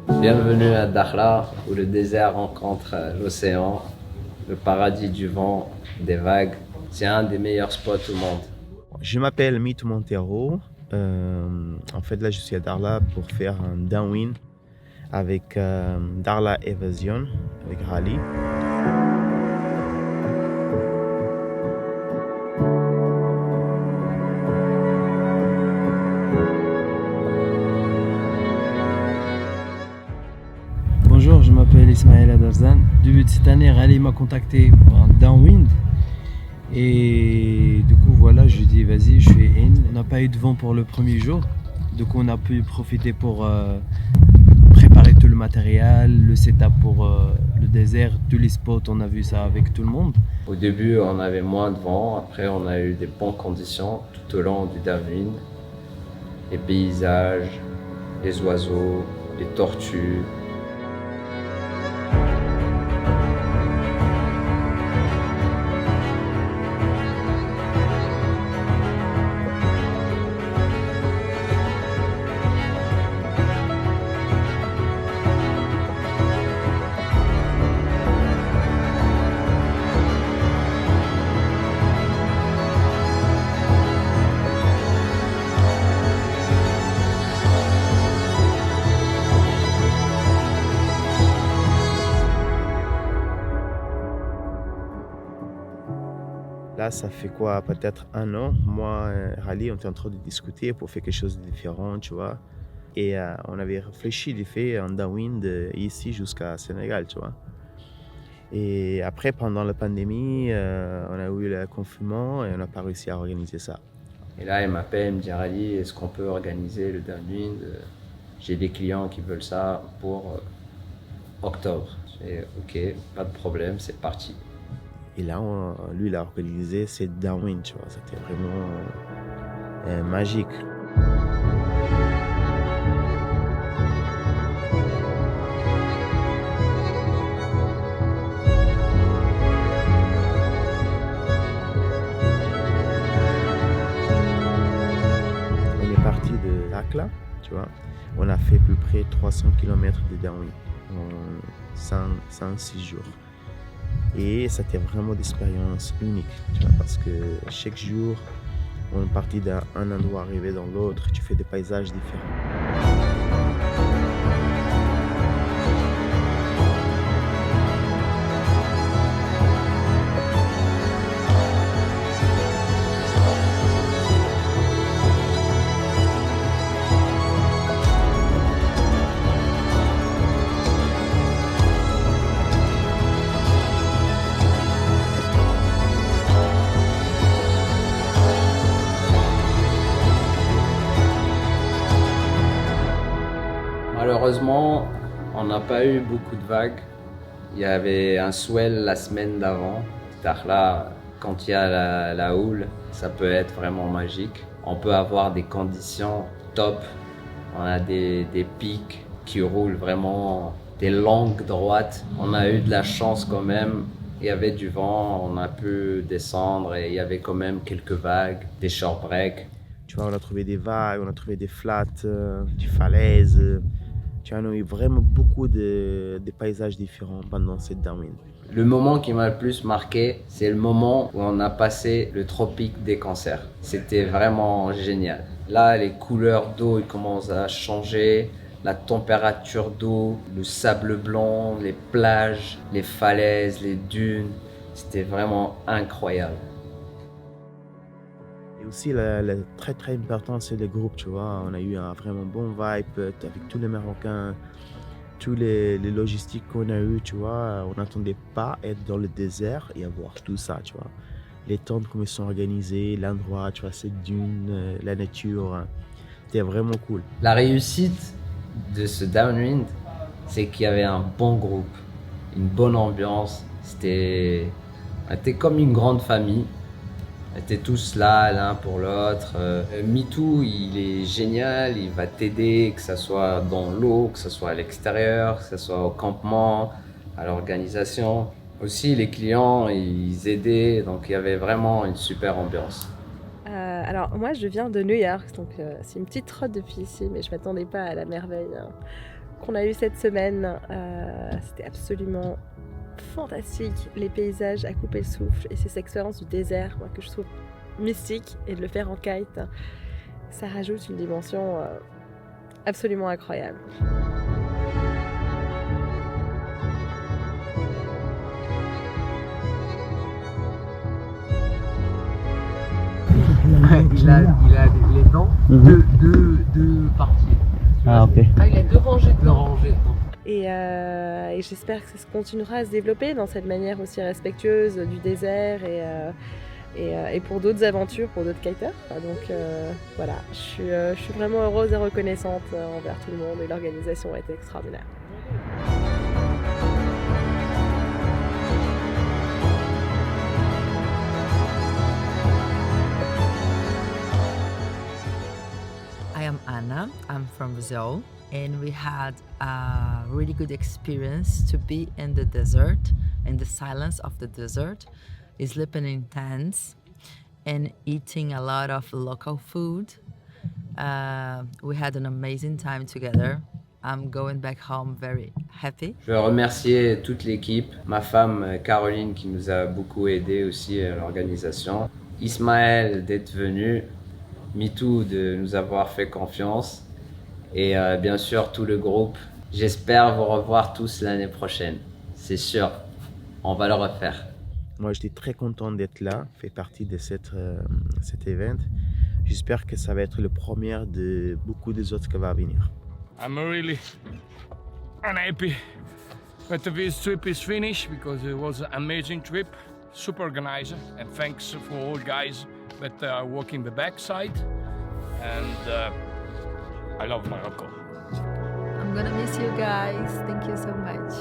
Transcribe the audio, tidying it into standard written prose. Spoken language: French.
Bienvenue à Dakhla, où le désert rencontre l'océan, le paradis du vent, des vagues. C'est un des meilleurs spots au monde. Je m'appelle Mito Montero. En fait, là, je suis à Darla pour faire un downwind avec Darla Evasion, avec Rally. Bonjour, je m'appelle Ismaël Adarzan. Début de cette année, Rally m'a contacté pour un downwind. Et du coup, voilà, je dis vas-y, je suis in. On n'a pas eu de vent pour le premier jour. Du coup, on a pu profiter pour préparer tout le matériel, le setup pour le désert, tous les spots, on a vu ça avec tout le monde. Au début, on avait moins de vent. Après, on a eu des bonnes conditions tout au long du downwind. Les paysages, les oiseaux, les tortues. Là, ça fait quoi? Peut-être un an. Moi et Rally, on était en train de discuter pour faire quelque chose de différent, tu vois. Et on avait réfléchi de faire un downwind ici jusqu'à Sénégal, tu vois. Et après, pendant la pandémie, on a eu le confinement et on n'a pas réussi à organiser ça. Et là, il m'appelle, il me dit Rally, est-ce qu'on peut organiser le downwind? J'ai des clients qui veulent ça pour octobre. J'ai ok, pas de problème, c'est parti. Et là, lui, il a organisé ses downwind, tu vois. C'était vraiment magique. On est parti de Dakhla, tu vois. On a fait à peu près 300 km de downwind en 5-6 jours. Et c'était vraiment des expériences uniques, tu vois, parce que chaque jour, on est parti d'un endroit arrivé dans l'autre, tu fais des paysages différents. Malheureusement, on n'a pas eu beaucoup de vagues. Il y avait un swell la semaine d'avant. Dakhla, quand il y a la houle, ça peut être vraiment magique. On peut avoir des conditions top. On a des pics qui roulent vraiment des longues droites. On a eu de la chance quand même. Il y avait du vent, on a pu descendre et il y avait quand même quelques vagues, des short breaks. Tu vois, on a trouvé des vagues, on a trouvé des flats, des falaises. Tu vois, on a eu vraiment beaucoup de paysages différents pendant cette downwind. Le moment qui m'a le plus marqué, c'est le moment où on a passé le tropique des cancers. C'était vraiment génial. Là, les couleurs d'eau commencent à changer, la température d'eau, le sable blanc, les plages, les falaises, les dunes. C'était vraiment incroyable. Et aussi, la très très important, c'est le groupe, tu vois. On a eu un vraiment bon vibe avec tous les Marocains, tous les logistiques qu'on a eu, tu vois. On n'attendait pas être dans le désert et avoir tout ça, tu vois. Les tentes, comme ils sont organisées, l'endroit, tu vois, cette dune, la nature. C'était vraiment cool. La réussite de ce downwind, c'est qu'il y avait un bon groupe, une bonne ambiance. C'était comme une grande famille. On était tous là l'un pour l'autre. MeToo, il est génial, il va t'aider, que ce soit dans l'eau, que ce soit à l'extérieur, que ce soit au campement, à l'organisation. Aussi, les clients, ils aidaient, donc il y avait vraiment une super ambiance. Alors moi je viens de New York, donc c'est une petite trotte depuis ici, mais je m'attendais pas à la merveille, hein. qu'on a eu cette semaine. C'était absolument fantastique. Les paysages à couper le souffle et ces expériences du désert, moi, que je trouve mystique, et de le faire en kite, ça rajoute une dimension absolument incroyable. Il a les dents, deux parties. Ah, ok. Ah, il a 2 rangées de Deux rangées de dents. Et j'espère que ça continuera à se développer dans cette manière aussi respectueuse du désert et pour d'autres aventures, pour d'autres kiters. Donc voilà, je suis vraiment heureuse et reconnaissante envers tout le monde, et l'organisation a été extraordinaire. I am Anna, I'm from Brazil, and we had a really good experience to be in the desert, in the silence of the desert, sleeping in tents and eating a lot of local food. We had an amazing time together. I'm going back home very happy. Je veux remercier toute l'équipe, ma femme Caroline qui nous a beaucoup aidé aussi à l'organisation, Ismaël d'être venu, Mitou de nous avoir fait confiance et bien sûr tout le groupe. J'espère vous revoir tous l'année prochaine, c'est sûr, on va le refaire. Moi, j'étais très content d'être là, faire partie de cet event. J'espère que ça va être le premier de beaucoup des autres qui vont venir. I'm really unhappy that this trip is finished because it was an amazing trip, super organized, and thanks for all guys that are working the backside. And I love Morocco. I'm gonna miss you guys. Thank you so much.